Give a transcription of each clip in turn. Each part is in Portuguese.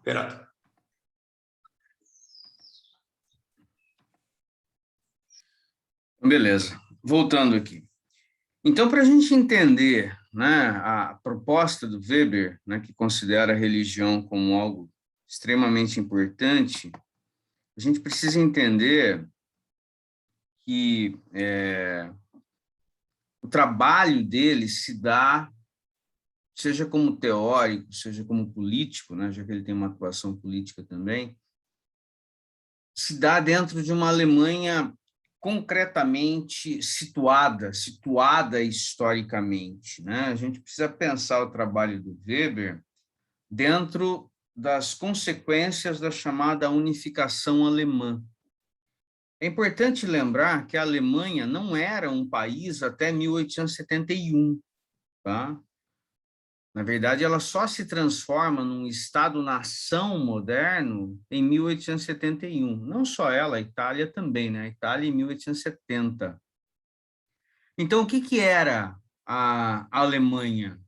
Renato. Beleza, voltando aqui. Então, para a gente entender, né, a proposta do Weber, né, que considera a religião como algo extremamente importante, a gente precisa entender que o trabalho dele se dá, seja como teórico, seja como político, né, já que ele tem uma atuação política também, se dá dentro de uma Alemanha concretamente situada historicamente, né? A gente precisa pensar o trabalho do Weber dentro das consequências da chamada unificação alemã. É importante lembrar que a Alemanha não era um país até 1871, tá? Na verdade, ela só se transforma num Estado-nação moderno em 1871. Não só ela, a Itália também, né? A Itália em 1870. Então, o que era a Alemanha?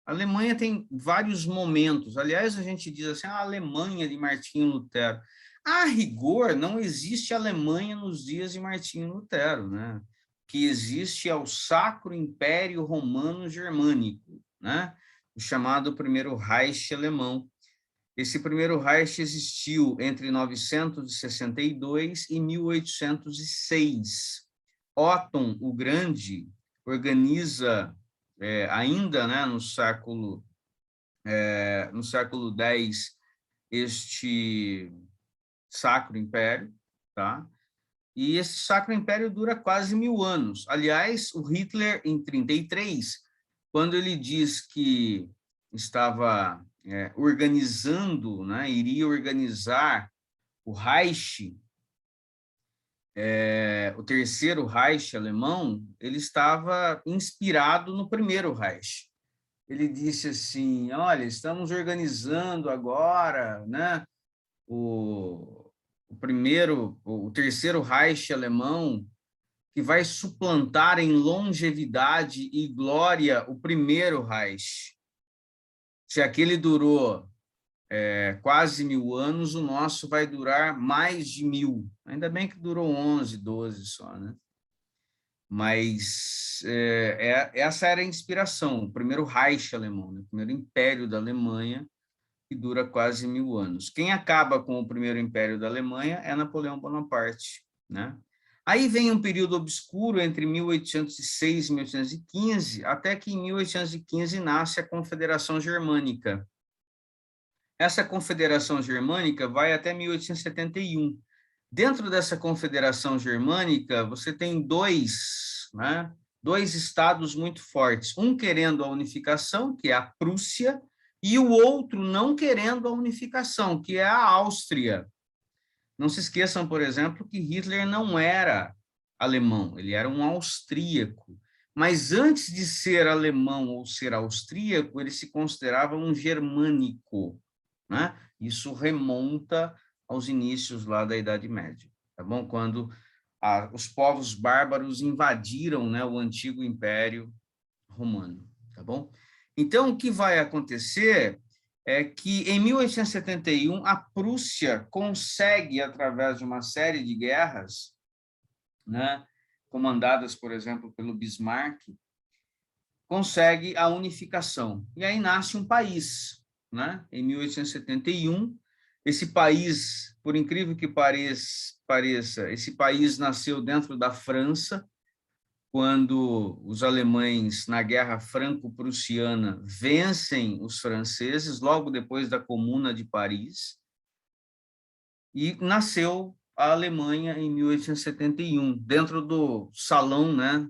A Alemanha tem vários momentos. Aliás, a gente diz assim, a Alemanha de Martinho Lutero. A rigor, não existe Alemanha nos dias de Martinho Lutero, né? O que existe é o Sacro Império Romano Germânico, né? O chamado Primeiro Reich alemão. Esse Primeiro Reich existiu entre 962 e 1806. Otton o Grande organiza, ainda, né, no século X, este Sacro Império, tá? E esse Sacro Império dura quase 1000 anos. Aliás, o Hitler, em 1933, quando ele diz que estava organizando, né, iria organizar o Reich, o Terceiro Reich alemão, ele estava inspirado no Primeiro Reich. Ele disse assim, olha, estamos organizando agora, né, o Terceiro Reich alemão, que vai suplantar em longevidade e glória o Primeiro Reich. Se aquele durou quase 1000 anos, o nosso vai durar mais de 1000. Ainda bem que durou 11, 12 só, né? Mas essa era a inspiração, o primeiro Reich alemão, né? O primeiro império da Alemanha, que dura quase 1000 anos. Quem acaba com o primeiro império da Alemanha é Napoleão Bonaparte, né? Aí vem um período obscuro entre 1806 e 1815, até que em 1815 nasce a Confederação Germânica. Essa Confederação Germânica vai até 1871. Dentro dessa Confederação Germânica, você tem dois estados muito fortes, um querendo a unificação, que é a Prússia, e o outro não querendo a unificação, que é a Áustria. Não se esqueçam, por exemplo, que Hitler não era alemão, ele era um austríaco. Mas antes de ser alemão ou ser austríaco, ele se considerava um germânico, né? Isso remonta aos inícios lá da Idade Média, tá bom? Quando os povos bárbaros invadiram, né, o antigo Império Romano, tá bom? Então, o que vai acontecer é que, em 1871, a Prússia consegue, através de uma série de guerras, né, comandadas, por exemplo, pelo Bismarck, consegue a unificação. E aí nasce um país, né? Em 1871, esse país, por incrível que pareça, esse país nasceu dentro da França, quando os alemães, na Guerra Franco-Prussiana, vencem os franceses, logo depois da Comuna de Paris, e nasceu a Alemanha em 1871, dentro do salão, né,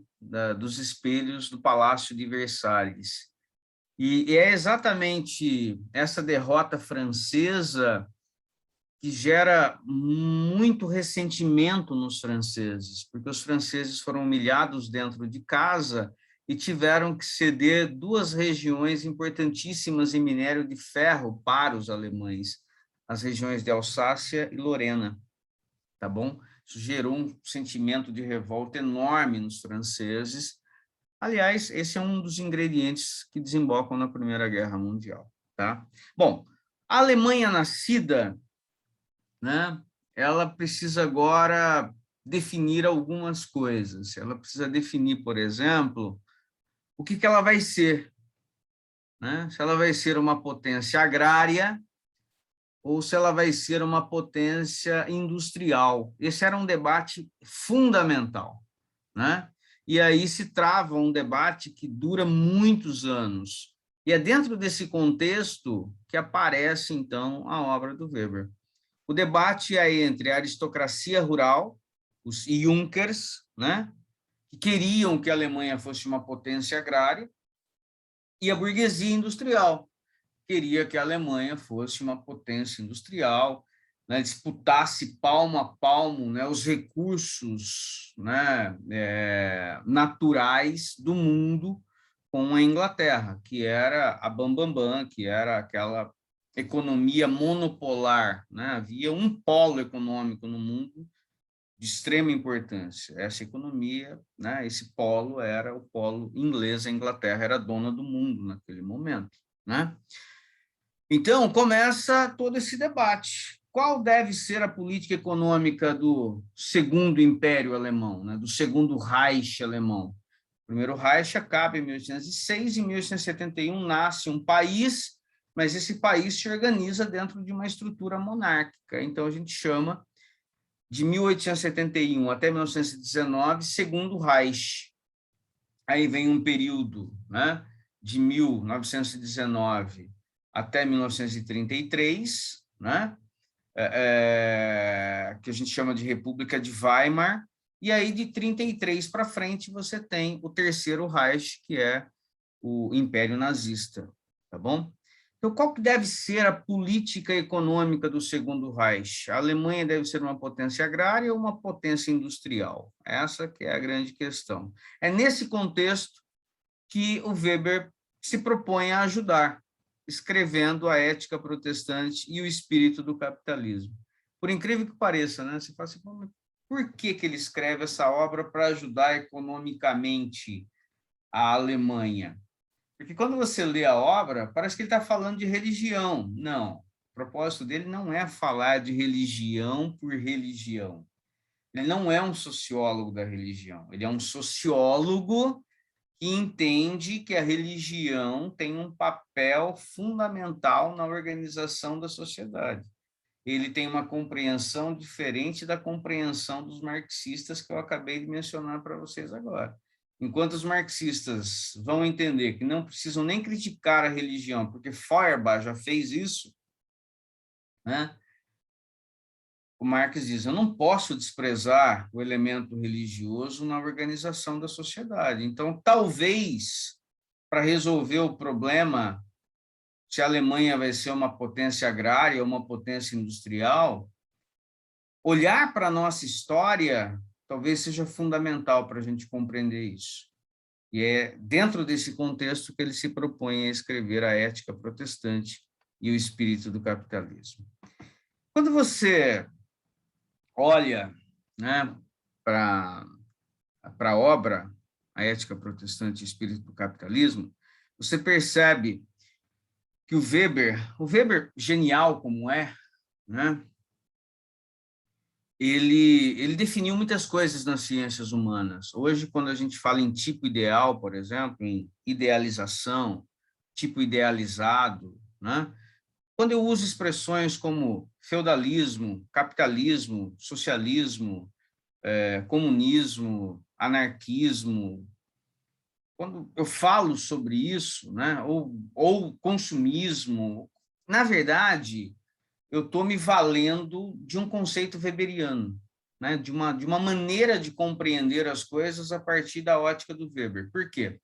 dos espelhos do Palácio de Versalhes. E é exatamente essa derrota francesa que gera muito ressentimento nos franceses, porque os franceses foram humilhados dentro de casa e tiveram que ceder duas regiões importantíssimas em minério de ferro para os alemães, as regiões de Alsácia e Lorena, tá bom? Isso gerou um sentimento de revolta enorme nos franceses. Aliás, esse é um dos ingredientes que desembocam na Primeira Guerra Mundial, tá? Bom, A Alemanha nascida, né, ela precisa agora definir algumas coisas. Ela precisa definir, por exemplo, o que ela vai ser, né? Se ela vai ser uma potência agrária ou se ela vai ser uma potência industrial. Esse era um debate fundamental, né? E aí se trava um debate que dura muitos anos. E é dentro desse contexto que aparece, então, a obra do Weber. O debate é entre a aristocracia rural, os Junkers, né, que queriam que a Alemanha fosse uma potência agrária, e a burguesia industrial, queria que a Alemanha fosse uma potência industrial, né, disputasse palmo a palmo, né, os recursos, né, naturais do mundo com a Inglaterra, que era a bambambam, que era aquela economia monopolar, né? Havia um polo econômico no mundo de extrema importância. Essa economia, né, esse polo era o polo inglês, a Inglaterra era dona do mundo naquele momento, né? Então, começa todo esse debate. Qual deve ser a política econômica do Segundo Império Alemão, né, do Segundo Reich alemão? O Primeiro Reich acaba em 1806, em 1871 nasce um país, mas esse país se organiza dentro de uma estrutura monárquica. Então, a gente chama de 1871 até 1919, Segundo Reich. Aí vem um período, né, de 1919 até 1933, né, que a gente chama de República de Weimar, e aí de 33 para frente você tem o Terceiro Reich, que é o Império Nazista, tá bom? Então, qual que deve ser a política econômica do Segundo Reich? A Alemanha deve ser uma potência agrária ou uma potência industrial? Essa que é a grande questão. É nesse contexto que o Weber se propõe a ajudar, escrevendo a Ética Protestante e o Espírito do Capitalismo. Por incrível que pareça, né? Você fala assim, por que ele escreve essa obra para ajudar economicamente a Alemanha? Porque quando você lê a obra, parece que ele está falando de religião. Não, o propósito dele não é falar de religião por religião. Ele não é um sociólogo da religião, ele é um sociólogo que entende que a religião tem um papel fundamental na organização da sociedade. Ele tem uma compreensão diferente da compreensão dos marxistas que eu acabei de mencionar para vocês agora. Enquanto os marxistas vão entender que não precisam nem criticar a religião, porque Feuerbach já fez isso, né? O Marx diz, eu não posso desprezar o elemento religioso na organização da sociedade. Então, talvez, para resolver o problema, se a Alemanha vai ser uma potência agrária ou uma potência industrial, olhar para a nossa história talvez seja fundamental para a gente compreender isso. E é dentro desse contexto que ele se propõe a escrever a Ética Protestante e o Espírito do Capitalismo. Quando você olha, né, para a obra, a Ética Protestante e o Espírito do Capitalismo, você percebe que o Weber genial como é, né, ele definiu muitas coisas nas ciências humanas. Hoje, quando a gente fala em tipo ideal, por exemplo, em idealização, tipo idealizado, né? Quando eu uso expressões como feudalismo, capitalismo, socialismo, comunismo, anarquismo, quando eu falo sobre isso, né? Ou consumismo, na verdade, eu estou me valendo de um conceito weberiano, né? de uma maneira de compreender as coisas a partir da ótica do Weber. Por quê?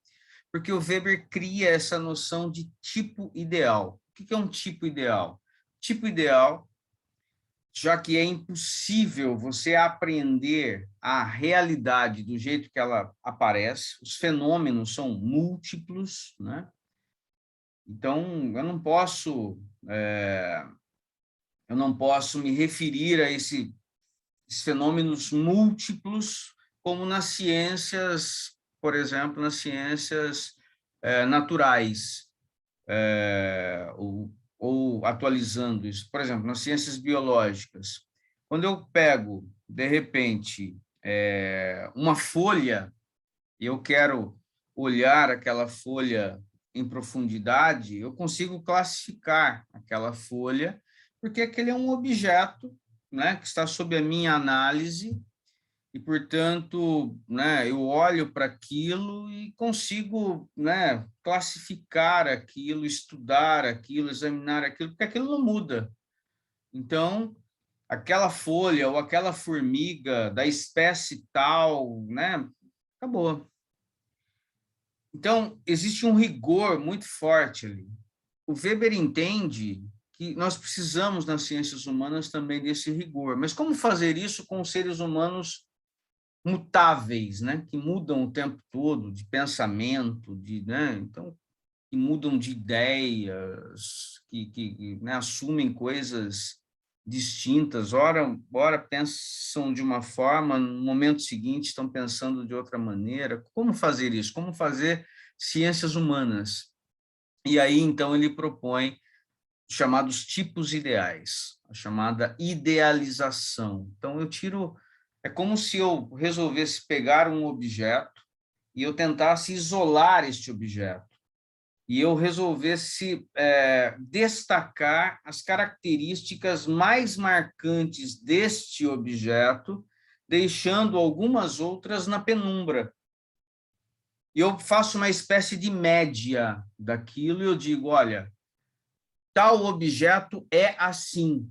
Porque o Weber cria essa noção de tipo ideal. O que é um tipo ideal? Tipo ideal, já que é impossível você aprender a realidade do jeito que ela aparece, os fenômenos são múltiplos, né? Então, eu não posso me referir a esses fenômenos múltiplos como nas ciências, por exemplo, nas ciências naturais. ou atualizando isso. Por exemplo, nas ciências biológicas, quando eu pego, de repente, uma folha, e eu quero olhar aquela folha em profundidade, eu consigo classificar aquela folha, porque aquele é um objeto, né, que está sob a minha análise, e, portanto, né, eu olho para aquilo e consigo, né, classificar aquilo, estudar aquilo, examinar aquilo, porque aquilo não muda. Então, aquela folha ou aquela formiga da espécie tal, né, acabou. Então, existe um rigor muito forte ali. O Weber entende que nós precisamos, nas ciências humanas, também desse rigor. Mas como fazer isso com os seres humanos mutáveis, né? Que mudam o tempo todo, de pensamento, né? Então, que mudam de ideias, né, assumem coisas distintas, ora pensam de uma forma, no momento seguinte estão pensando de outra maneira. Como fazer isso? Como fazer ciências humanas? E aí, então, ele propõe os chamados tipos ideais, a chamada idealização. Então, é como se eu resolvesse pegar um objeto e eu tentasse isolar este objeto, e eu resolvesse destacar as características mais marcantes deste objeto, deixando algumas outras na penumbra. E eu faço uma espécie de média daquilo e eu digo, olha, tal objeto é assim.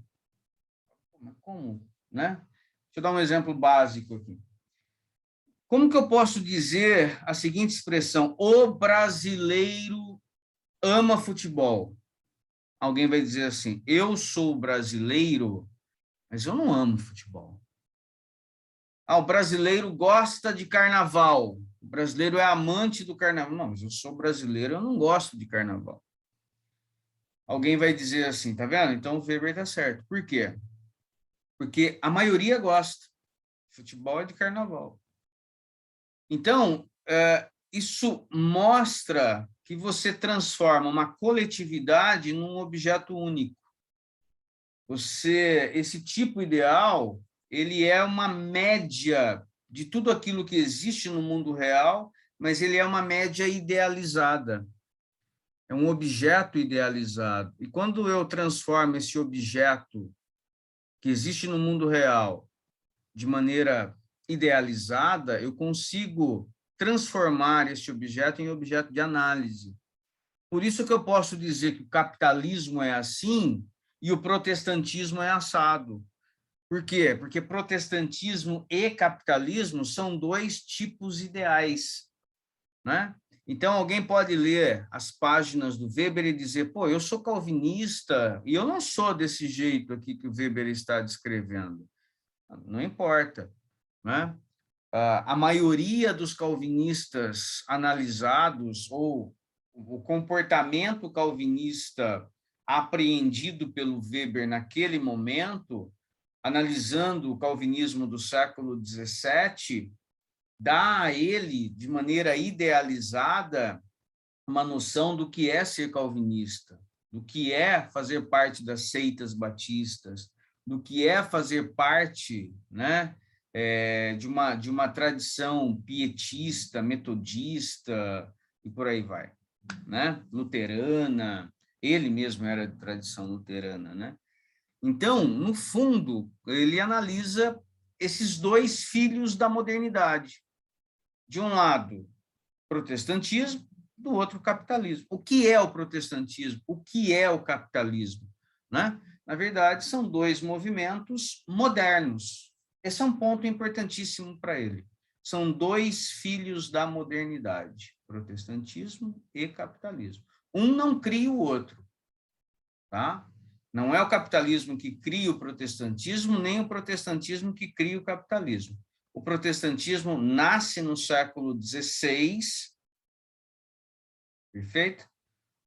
Como? Né? Deixa eu dar um exemplo básico aqui. Como que eu posso dizer a seguinte expressão? O brasileiro ama futebol. Alguém vai dizer assim, eu sou brasileiro, mas eu não amo futebol. O brasileiro gosta de carnaval. O brasileiro é amante do carnaval. Não, mas eu sou brasileiro, eu não gosto de carnaval. Alguém vai dizer assim, tá vendo? Então o Weber está certo. Por quê? Porque a maioria gosta. Futebol é de carnaval. Então, isso mostra que você transforma uma coletividade num objeto único. Esse tipo ideal, ele é uma média de tudo aquilo que existe no mundo real, mas ele é uma média idealizada. É um objeto idealizado. E quando eu transformo esse objeto que existe no mundo real de maneira idealizada, eu consigo transformar esse objeto em objeto de análise. Por isso que eu posso dizer que o capitalismo é assim e o protestantismo é assado. Por quê? Porque protestantismo e capitalismo são dois tipos ideais, né? Então, alguém pode ler as páginas do Weber e dizer, pô, eu sou calvinista e eu não sou desse jeito aqui que o Weber está descrevendo. Não importa, né? A maioria dos calvinistas analisados, ou o comportamento calvinista apreendido pelo Weber naquele momento, analisando o calvinismo do século XVII, dá a ele, de maneira idealizada, uma noção do que é ser calvinista, do que é fazer parte das seitas batistas, do que é fazer parte, né, de uma tradição pietista, metodista, e por aí vai, né, luterana. Ele mesmo era de tradição luterana, né? Então, no fundo, ele analisa esses dois filhos da modernidade. De um lado, protestantismo, do outro, capitalismo. O que é o protestantismo? O que é o capitalismo? Né? Na verdade, são dois movimentos modernos. Esse é um ponto importantíssimo para ele. São dois filhos da modernidade, protestantismo e capitalismo. Um não cria o outro, tá? Não é o capitalismo que cria o protestantismo, nem o protestantismo que cria o capitalismo. O protestantismo nasce no século XVI, perfeito?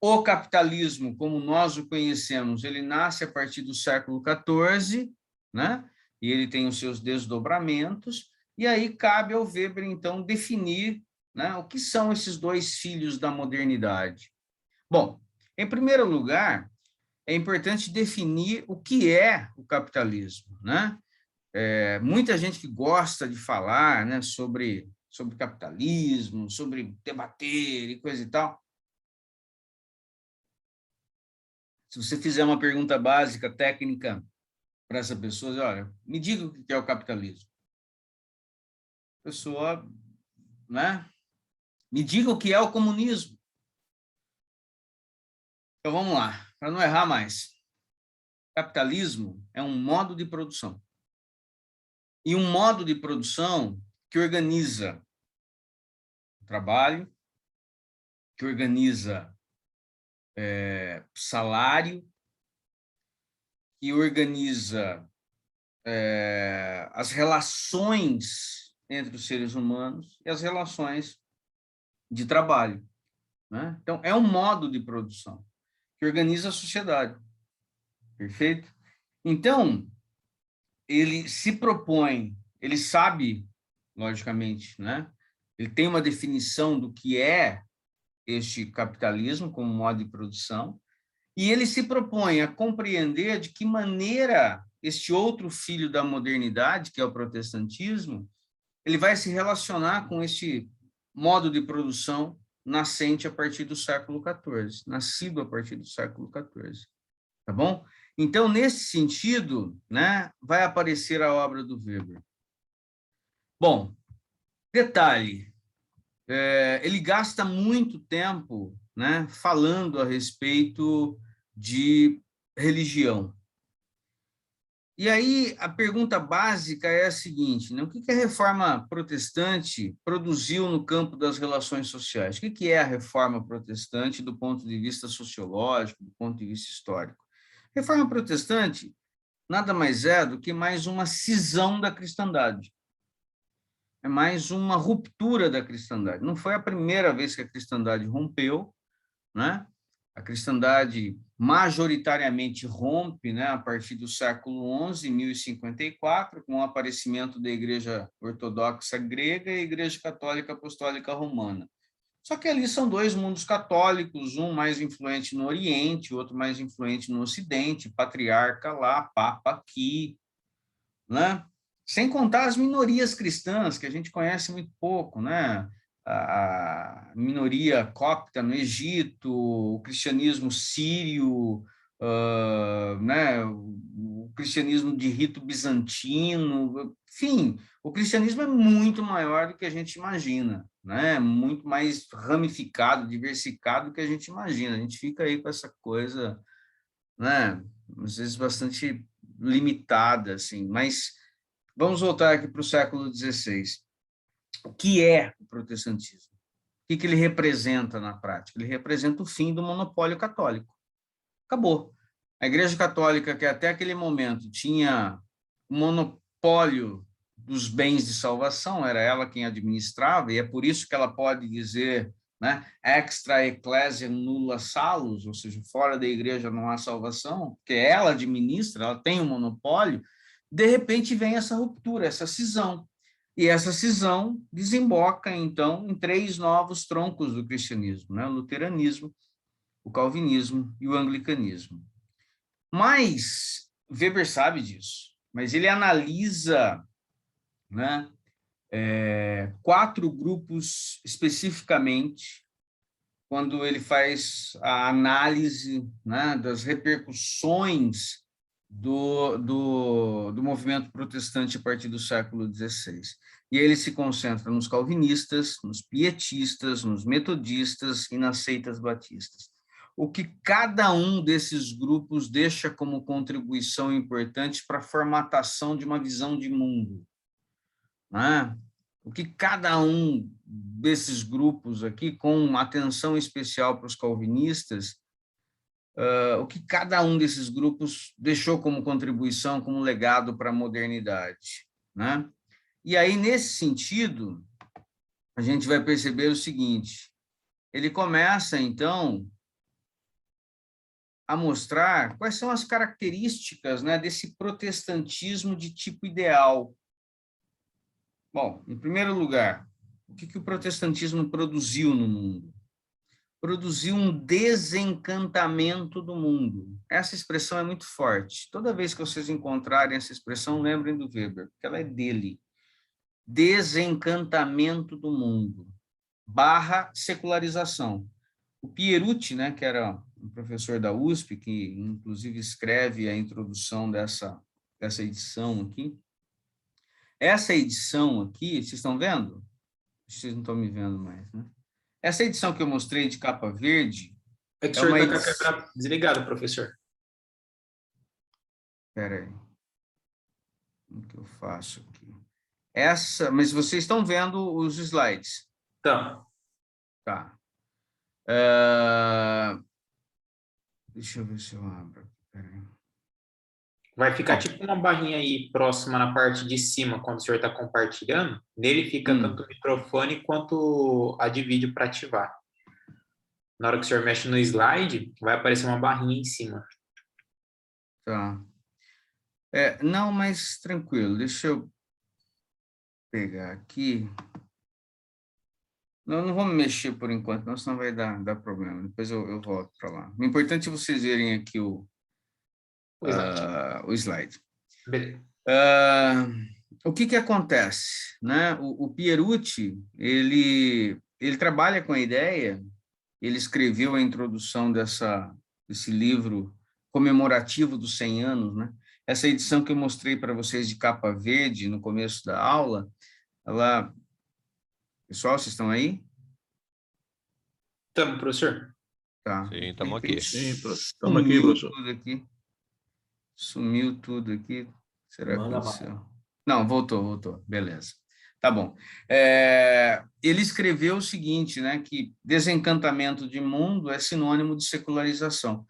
O capitalismo, como nós o conhecemos, ele nasce a partir do século XIV, né? E ele tem os seus desdobramentos, e aí cabe ao Weber, então, definir, né, o que são esses dois filhos da modernidade. Bom, em primeiro lugar, é importante definir o que é o capitalismo, né? Muita gente que gosta de falar, né, sobre capitalismo, sobre debater e coisa e tal. Se você fizer uma pergunta básica, técnica, para essa pessoa, olha, me diga o que é o capitalismo. A pessoa, né? Me diga o que é o comunismo. Então, vamos lá, para não errar mais. Capitalismo é um modo de produção. E um modo de produção que organiza o trabalho, que organiza salário, que organiza as relações entre os seres humanos e as relações de trabalho, né? Então, é um modo de produção que organiza a sociedade, perfeito? Então, ele se propõe, ele sabe, logicamente, né? Ele tem uma definição do que é este capitalismo como modo de produção, e ele se propõe a compreender de que maneira este outro filho da modernidade, que é o protestantismo, ele vai se relacionar com este modo de produção nascente a partir do século XIV, nascido a partir do século XIV, tá bom? Então, nesse sentido, né, vai aparecer a obra do Weber. Bom, detalhe, ele gasta muito tempo, né, falando a respeito de religião. E aí, a pergunta básica é a seguinte, né? O que a reforma protestante produziu no campo das relações sociais? O que é a reforma protestante do ponto de vista sociológico, do ponto de vista histórico? A reforma protestante nada mais é do que mais uma cisão da cristandade. É mais uma ruptura da cristandade. Não foi a primeira vez que a cristandade rompeu, né? A cristandade majoritariamente rompe, né, a partir do século XI, 1054, com o aparecimento da Igreja Ortodoxa Grega e a Igreja Católica Apostólica Romana. Só que ali são dois mundos católicos, um mais influente no Oriente, outro mais influente no Ocidente, patriarca lá, papa aqui, né? Sem contar as minorias cristãs, que a gente conhece muito pouco, né? A minoria copta no Egito, o cristianismo sírio, né? O cristianismo de rito bizantino, enfim, o cristianismo é muito maior do que a gente imagina, né? Muito mais ramificado, diversificado do que a gente imagina. A gente fica aí com essa coisa, né? Às vezes bastante limitada, assim, mas vamos voltar aqui para o século XVI. O que é o protestantismo? O que ele representa na prática? Ele representa o fim do monopólio católico. Acabou. A Igreja Católica, que até aquele momento tinha o monopólio dos bens de salvação, era ela quem administrava, e é por isso que ela pode dizer, né, extra ecclesia nulla salus, ou seja, fora da igreja não há salvação, porque ela administra, ela tem um monopólio. De repente vem essa ruptura, essa cisão. E essa cisão desemboca, então, em três novos troncos do cristianismo, né? O luteranismo, o calvinismo e o anglicanismo. Mas Weber sabe disso, mas ele analisa, né, quatro grupos especificamente, quando ele faz a análise, né, das repercussões do movimento protestante a partir do século XVI. E ele se concentra nos calvinistas, nos pietistas, nos metodistas e nas seitas batistas. O que cada um desses grupos deixa como contribuição importante para a formatação de uma visão de mundo, né? O que cada um desses grupos aqui, com atenção especial para os calvinistas, o que cada um desses grupos deixou como contribuição, como legado para a modernidade, né? E aí, nesse sentido, a gente vai perceber o seguinte, ele começa, então, a mostrar quais são as características, né, desse protestantismo de tipo ideal. Bom, em primeiro lugar, o que o protestantismo produziu no mundo? produziu um desencantamento do mundo. Essa expressão é muito forte. Toda vez que vocês encontrarem essa expressão, lembrem do Weber, porque ela é dele. Desencantamento do mundo, / secularização. O Pierucci, né, que era um professor da USP, que inclusive escreve a introdução dessa edição aqui. Essa edição aqui, vocês estão vendo? Vocês não estão me vendo mais, né? Essa edição que eu mostrei de capa verde... É que o senhor está com a câmera desligada, professor. Espera aí. O que eu faço aqui? Mas vocês estão vendo os slides? Então. Tá. Deixa eu ver se eu abro. Peraí. Vai ficar tipo uma barrinha aí próxima na parte de cima, quando o senhor está compartilhando. Nele fica tanto o microfone quanto a de vídeo para ativar. Na hora que o senhor mexe no slide, vai aparecer uma barrinha em cima. Tá. Não, mas tranquilo. Deixa eu pegar aqui. Não vamos mexer por enquanto, não, senão vai dar problema. Depois eu volto para lá. O importante é vocês verem aqui o slide. Beleza. O que acontece, né? O Pierucci, ele trabalha com a ideia, ele escreveu a introdução desse livro comemorativo dos 100 anos, né? Essa edição que eu mostrei para vocês de capa verde no começo da aula, ela... Pessoal, vocês estão aí? Estamos, professor? Tá. Sim, estamos aqui. Sim, estamos aqui, professor. Sumiu tudo aqui. Será que aconteceu? Não, voltou. Beleza. Tá bom. Ele escreveu o seguinte, né, que desencantamento de mundo é sinônimo de secularização.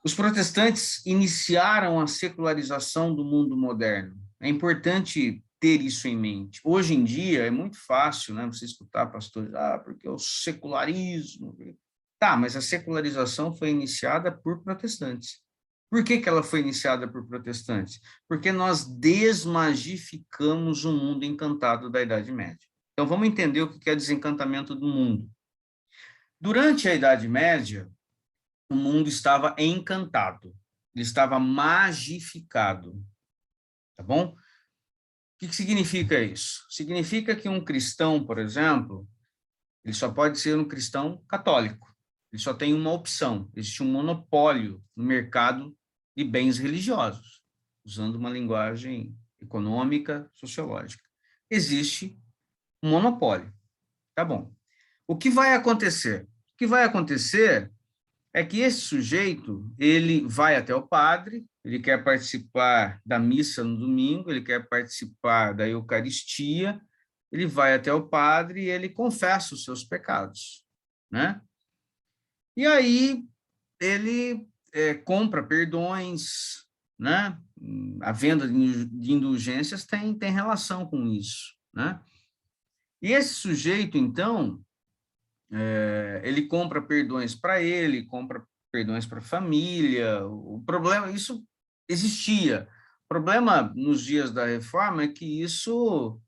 Os protestantes iniciaram a secularização do mundo moderno. É importante ter isso em mente. Hoje em dia é muito fácil, né, você escutar pastores, porque o secularismo... Tá, mas a secularização foi iniciada por protestantes. Por que ela foi iniciada por protestantes? Porque nós desmagificamos o mundo encantado da Idade Média. Então, vamos entender o que é desencantamento do mundo. Durante a Idade Média, o mundo estava encantado, ele estava magificado, tá bom? O que significa isso? Significa que um cristão, por exemplo, ele só pode ser um cristão católico. Ele só tem uma opção. Existe um monopólio no mercado de bens religiosos, usando uma linguagem econômica, sociológica. Existe um monopólio. Tá bom. O que vai acontecer? O que vai acontecer é que esse sujeito, ele vai até o padre, ele quer participar da missa no domingo, ele quer participar da Eucaristia, ele vai até o padre e ele confessa os seus pecados, né? E aí ele compra perdões, né? A venda de indulgências tem relação com isso, né? E esse sujeito, então, ele compra perdões para ele, compra perdões para a família. O problema, isso existia. O problema nos dias da reforma é que isso,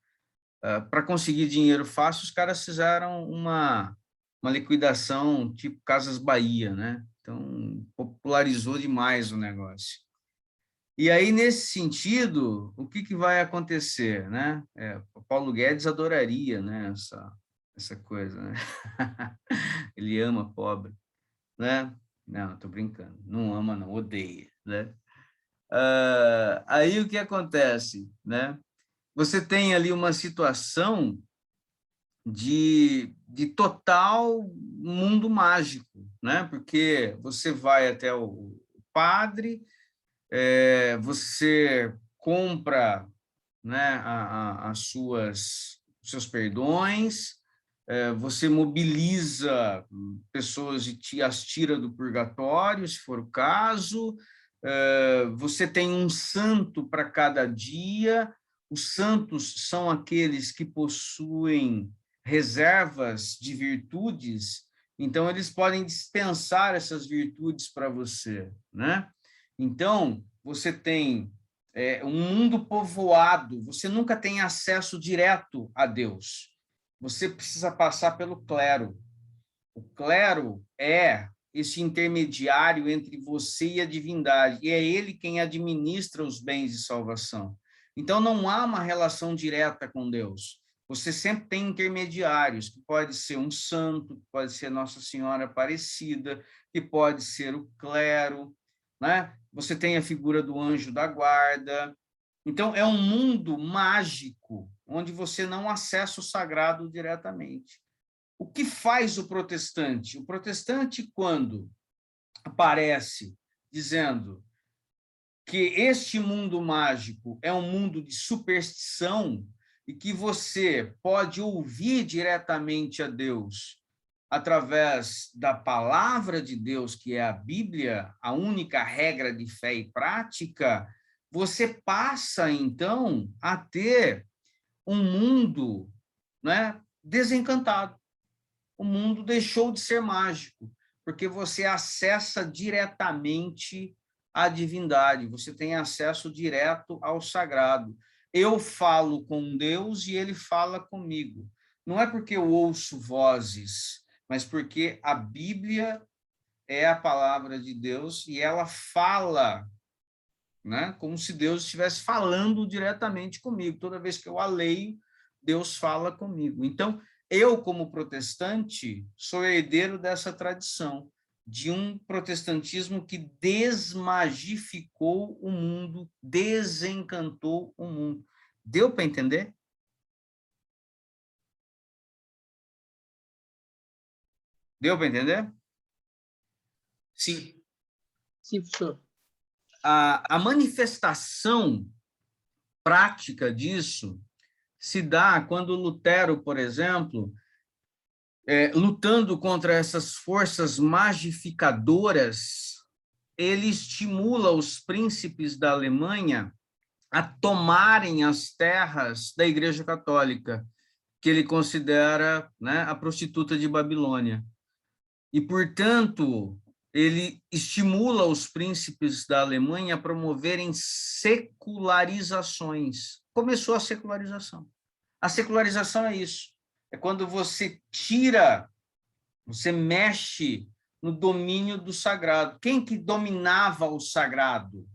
para conseguir dinheiro fácil, os caras fizeram uma liquidação tipo Casas Bahia, né? Então, popularizou demais o negócio. E aí, nesse sentido, o que vai acontecer, né? O Paulo Guedes adoraria, né, essa coisa, né? Ele ama pobre, né? Não, tô brincando. Não ama, não, odeia, né? Aí o que acontece, né? Você tem ali uma situação de total mundo mágico, né? Porque você vai até o padre, você compra, né, os seus perdões, você mobiliza pessoas e as tira do purgatório, se for o caso, você tem um santo para cada dia, os santos são aqueles que possuem reservas de virtudes, então eles podem dispensar essas virtudes para você, né? Então, você tem um mundo povoado, você nunca tem acesso direto a Deus. Você precisa passar pelo clero. O clero é esse intermediário entre você e a divindade, e é ele quem administra os bens de salvação. Então, não há uma relação direta com Deus. Você sempre tem intermediários, que pode ser um santo, que pode ser Nossa Senhora Aparecida, que pode ser o clero, né? Você tem a figura do anjo da guarda. Então, é um mundo mágico, onde você não acessa o sagrado diretamente. O que faz o protestante? O protestante, quando aparece dizendo que este mundo mágico é um mundo de superstição e que você pode ouvir diretamente a Deus através da palavra de Deus, que é a Bíblia, a única regra de fé e prática, você passa, então, a ter um mundo, né, desencantado. O mundo deixou de ser mágico, porque você acessa diretamente a divindade, você tem acesso direto ao sagrado. Eu falo com Deus e ele fala comigo. Não é porque eu ouço vozes, mas porque a Bíblia é a palavra de Deus e ela fala, né, como se Deus estivesse falando diretamente comigo. Toda vez que eu a leio, Deus fala comigo. Então, eu, como protestante, sou herdeiro dessa tradição, de um protestantismo que desmagificou o mundo, desencantou o mundo. Deu para entender? Deu para entender? Sim. Sim, professor. A manifestação prática disso se dá quando Lutero, por exemplo, lutando contra essas forças magificadoras, ele estimula os príncipes da Alemanha a tomarem as terras da Igreja Católica, que ele considera, né, a prostituta de Babilônia. E, portanto, ele estimula os príncipes da Alemanha a promoverem secularizações. Começou a secularização. A secularização é isso. É quando você tira, você mexe no domínio do sagrado. Quem que dominava o sagrado?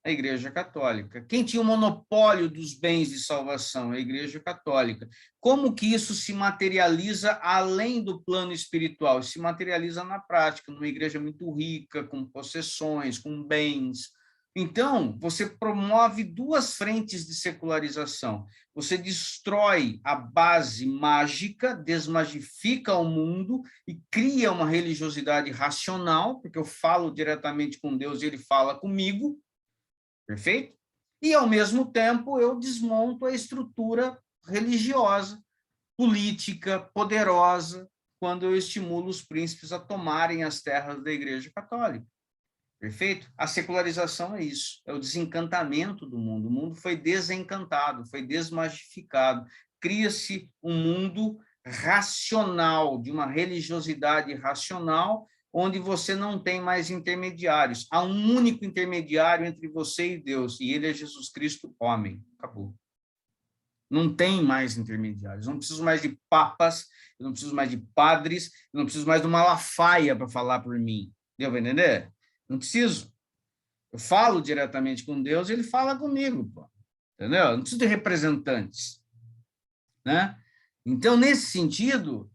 A Igreja Católica. Quem tinha o monopólio dos bens de salvação? A Igreja Católica. Como que isso se materializa além do plano espiritual? Se materializa na prática, numa igreja muito rica, com possessões, com bens. Então, você promove duas frentes de secularização. Você destrói a base mágica, desmagifica o mundo e cria uma religiosidade racional, porque eu falo diretamente com Deus e ele fala comigo, perfeito? E, ao mesmo tempo, eu desmonto a estrutura religiosa, política, poderosa, quando eu estimulo os príncipes a tomarem as terras da Igreja Católica. Perfeito? A secularização é isso, é o desencantamento do mundo. O mundo foi desencantado, foi desmagificado. Cria-se um mundo racional, de uma religiosidade racional, onde você não tem mais intermediários. Há um único intermediário entre você e Deus, e ele é Jesus Cristo, homem. Acabou. Não tem mais intermediários. Eu não preciso mais de papas, eu não preciso mais de padres, eu não preciso mais de uma Malafaia para falar por mim. Deu para entender? Não preciso. Eu falo diretamente com Deus e ele fala comigo, pô. Entendeu? Eu não preciso de representantes, né? Então, nesse sentido,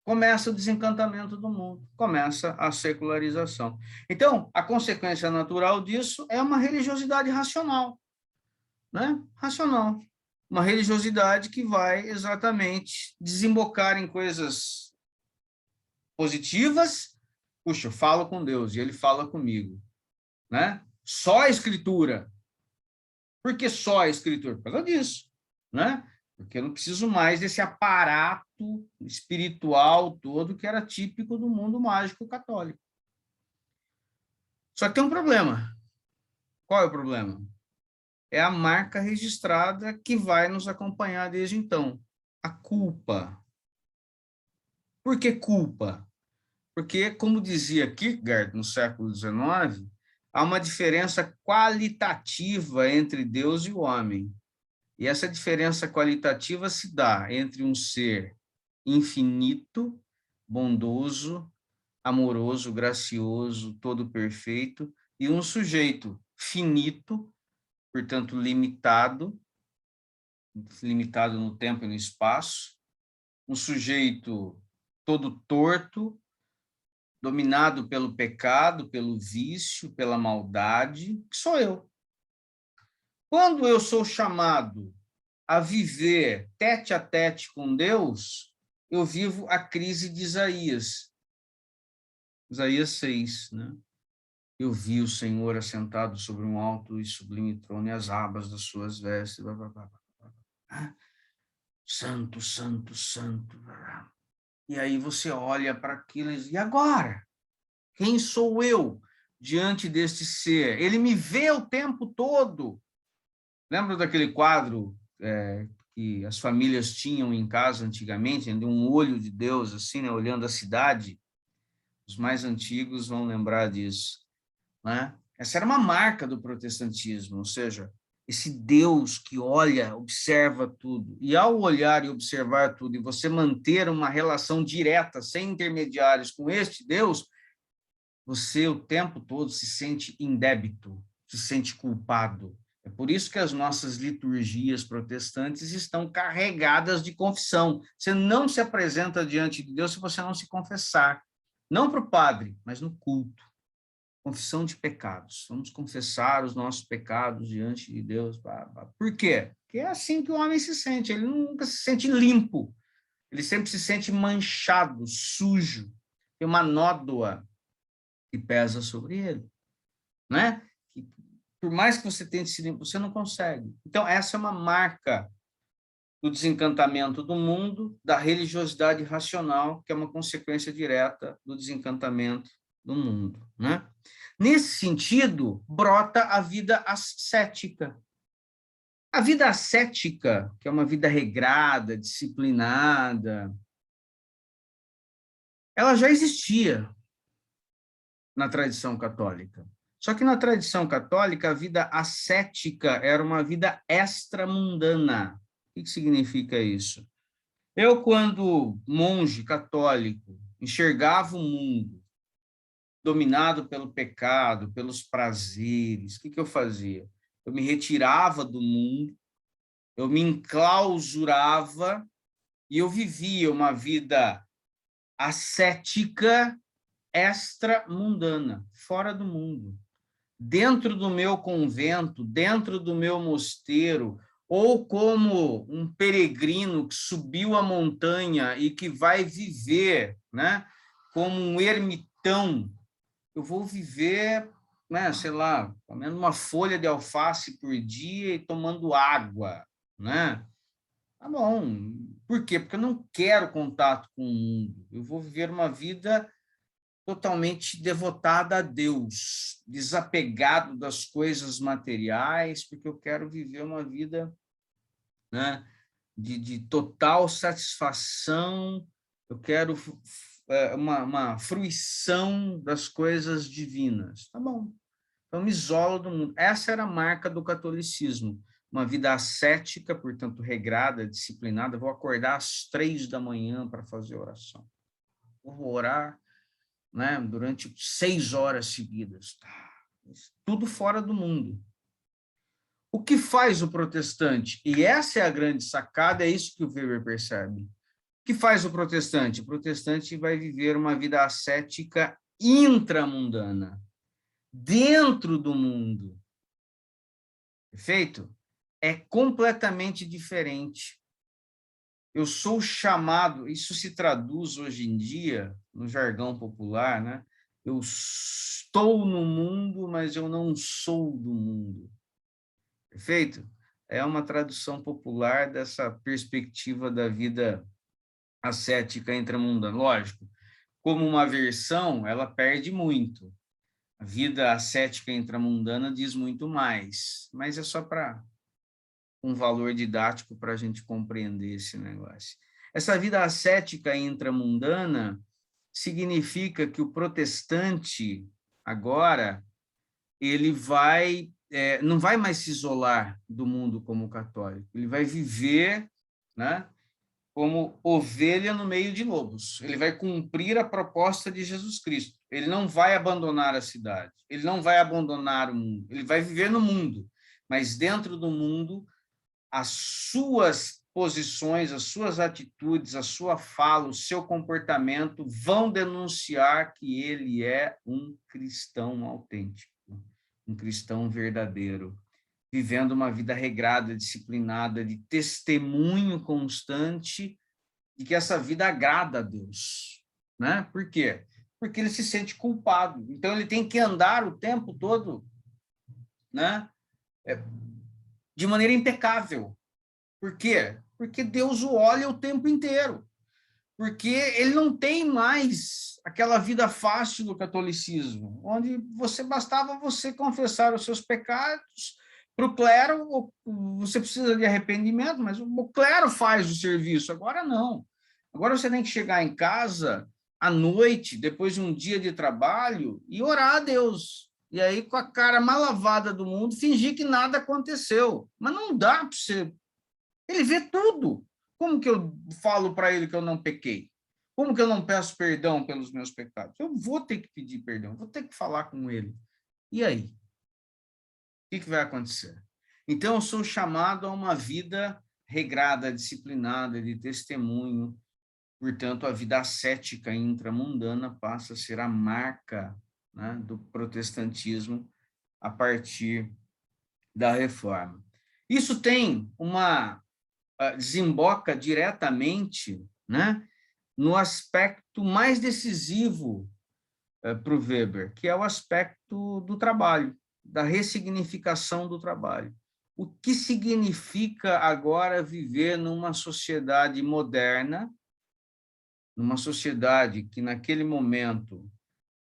começa o desencantamento do mundo, começa a secularização. Então, a consequência natural disso é uma religiosidade racional, né? Racional. Uma religiosidade que vai exatamente desembocar em coisas positivas. Puxa, eu falo com Deus e ele fala comigo, né? Só a escritura. Por que só a escritura? Por causa disso, né? Porque eu não preciso mais desse aparato espiritual todo que era típico do mundo mágico católico. Só que tem um problema. Qual é o problema? É a marca registrada que vai nos acompanhar desde então. A culpa. Por que culpa? Porque, como dizia Kierkegaard no século XIX, há uma diferença qualitativa entre Deus e o homem. E essa diferença qualitativa se dá entre um ser infinito bondoso, amoroso, gracioso, todo perfeito, e um sujeito finito, portanto limitado no tempo e no espaço, um sujeito todo torto, dominado pelo pecado, pelo vício, pela maldade, que sou eu. Quando eu sou chamado a viver tete a tete com Deus, eu vivo a crise de Isaías. Isaías 6, né? Eu vi o Senhor assentado sobre um alto e sublime trono, e as abas das suas vestes. Blá, blá, blá, blá. Santo, santo, santo. Blá, blá. E aí você olha para aquilo e diz, e agora? Quem sou eu diante deste ser? Ele me vê o tempo todo. Lembra daquele quadro que as famílias tinham em casa antigamente, de um olho de Deus, assim, né, olhando a cidade? Os mais antigos vão lembrar disso, né? Essa era uma marca do protestantismo, ou seja, esse Deus que olha, observa tudo. E ao olhar e observar tudo, e você manter uma relação direta, sem intermediários com este Deus, você o tempo todo se sente em débito, se sente culpado. É por isso que as nossas liturgias protestantes estão carregadas de confissão. Você não se apresenta diante de Deus se você não se confessar. Não para o padre, mas no culto. Confissão de pecados. Vamos confessar os nossos pecados diante de Deus. Por quê? Porque é assim que o homem se sente. Ele nunca se sente limpo. Ele sempre se sente manchado, sujo. Tem uma nódoa que pesa sobre ele, né? Que, por mais que você tente se limpar, você não consegue. Então, essa é uma marca do desencantamento do mundo, da religiosidade racional, que é uma consequência direta do desencantamento do mundo, né? Nesse sentido, brota a vida ascética. A vida ascética, que é uma vida regrada, disciplinada, ela já existia na tradição católica. Só que na tradição católica, a vida ascética era uma vida extramundana. O que significa isso? Eu, quando monge católico, enxergava o mundo dominado pelo pecado, pelos prazeres, o que eu fazia? Eu me retirava do mundo, eu me enclausurava e eu vivia uma vida ascética extramundana, fora do mundo. Dentro do meu convento, dentro do meu mosteiro, ou como um peregrino que subiu a montanha e que vai viver, né, como um ermitão, eu vou viver, né, sei lá, comendo uma folha de alface por dia e tomando água, né? Tá bom. Por quê? Porque eu não quero contato com o mundo. Eu vou viver uma vida totalmente devotada a Deus, desapegado das coisas materiais, porque eu quero viver uma vida, né, de total satisfação, eu quero uma fruição das coisas divinas. Tá bom. Então, me isolo do mundo. Essa era a marca do catolicismo. Uma vida ascética, portanto, regrada, disciplinada. Vou acordar às 3 da manhã para fazer oração. Vou orar, né, durante 6 horas seguidas. Tudo fora do mundo. O que faz o protestante? E essa é a grande sacada, é isso que o Weber percebe. O que faz o protestante? O protestante vai viver uma vida ascética intramundana, dentro do mundo. Perfeito? É completamente diferente. Eu sou chamado, isso se traduz hoje em dia, no jargão popular, né? Eu estou no mundo, mas eu não sou do mundo. Perfeito? É uma tradução popular dessa perspectiva da vida ascética intramundana. Lógico, como uma versão, ela perde muito. A vida ascética intramundana diz muito mais, mas é só para um valor didático para a gente compreender esse negócio. Essa vida ascética intramundana significa que o protestante, agora, ele vai, não vai mais se isolar do mundo como católico, ele vai viver, né, como ovelha no meio de lobos. Ele vai cumprir a proposta de Jesus Cristo. Ele não vai abandonar a cidade, ele não vai abandonar o mundo, ele vai viver no mundo, mas dentro do mundo, as suas posições, as suas atitudes, a sua fala, o seu comportamento vão denunciar que ele é um cristão autêntico, um cristão verdadeiro, vivendo uma vida regrada, disciplinada, de testemunho constante de que essa vida agrada a Deus, né? Por quê? Porque ele se sente culpado. Então, ele tem que andar o tempo todo, né? De maneira impecável. Por quê? Porque Deus o olha o tempo inteiro. Porque ele não tem mais aquela vida fácil do catolicismo, onde bastava você confessar os seus pecados para o clero, você precisa de arrependimento, mas o clero faz o serviço. Agora não. Agora você tem que chegar em casa à noite, depois de um dia de trabalho, e orar a Deus. E aí, com a cara mal lavada do mundo, fingir que nada aconteceu. Mas não dá para você. Ele vê tudo. Como que eu falo para ele que eu não pequei? Como que eu não peço perdão pelos meus pecados? Eu vou ter que pedir perdão, vou ter que falar com ele. E aí? O que vai acontecer? Então, eu sou chamado a uma vida regrada, disciplinada, de testemunho. Portanto, a vida ascética intramundana passa a ser a marca, né, do protestantismo a partir da Reforma. Isso tem desemboca diretamente, né, no aspecto mais decisivo para o Weber, que é o aspecto do trabalho, da ressignificação do trabalho. O que significa agora viver numa sociedade moderna, numa sociedade que naquele momento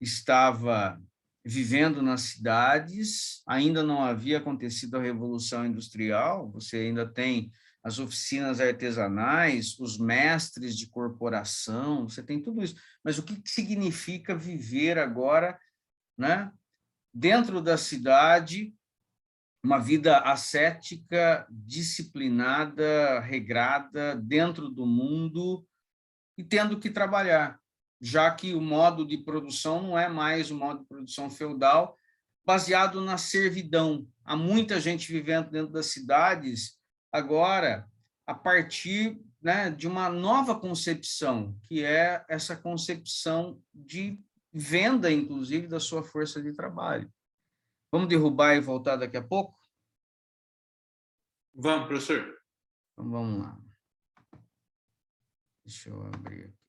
estava vivendo nas cidades, ainda não havia acontecido a Revolução Industrial, você ainda tem as oficinas artesanais, os mestres de corporação, você tem tudo isso. Mas o que significa viver agora, né, dentro da cidade, uma vida ascética, disciplinada, regrada, dentro do mundo e tendo que trabalhar, já que o modo de produção não é mais o modo de produção feudal, baseado na servidão. Há muita gente vivendo dentro das cidades agora, a partir, né, de uma nova concepção, que é essa concepção de venda, inclusive, da sua força de trabalho. Vamos derrubar e voltar daqui a pouco? Vamos, professor. Então, vamos lá. Deixa eu abrir aqui.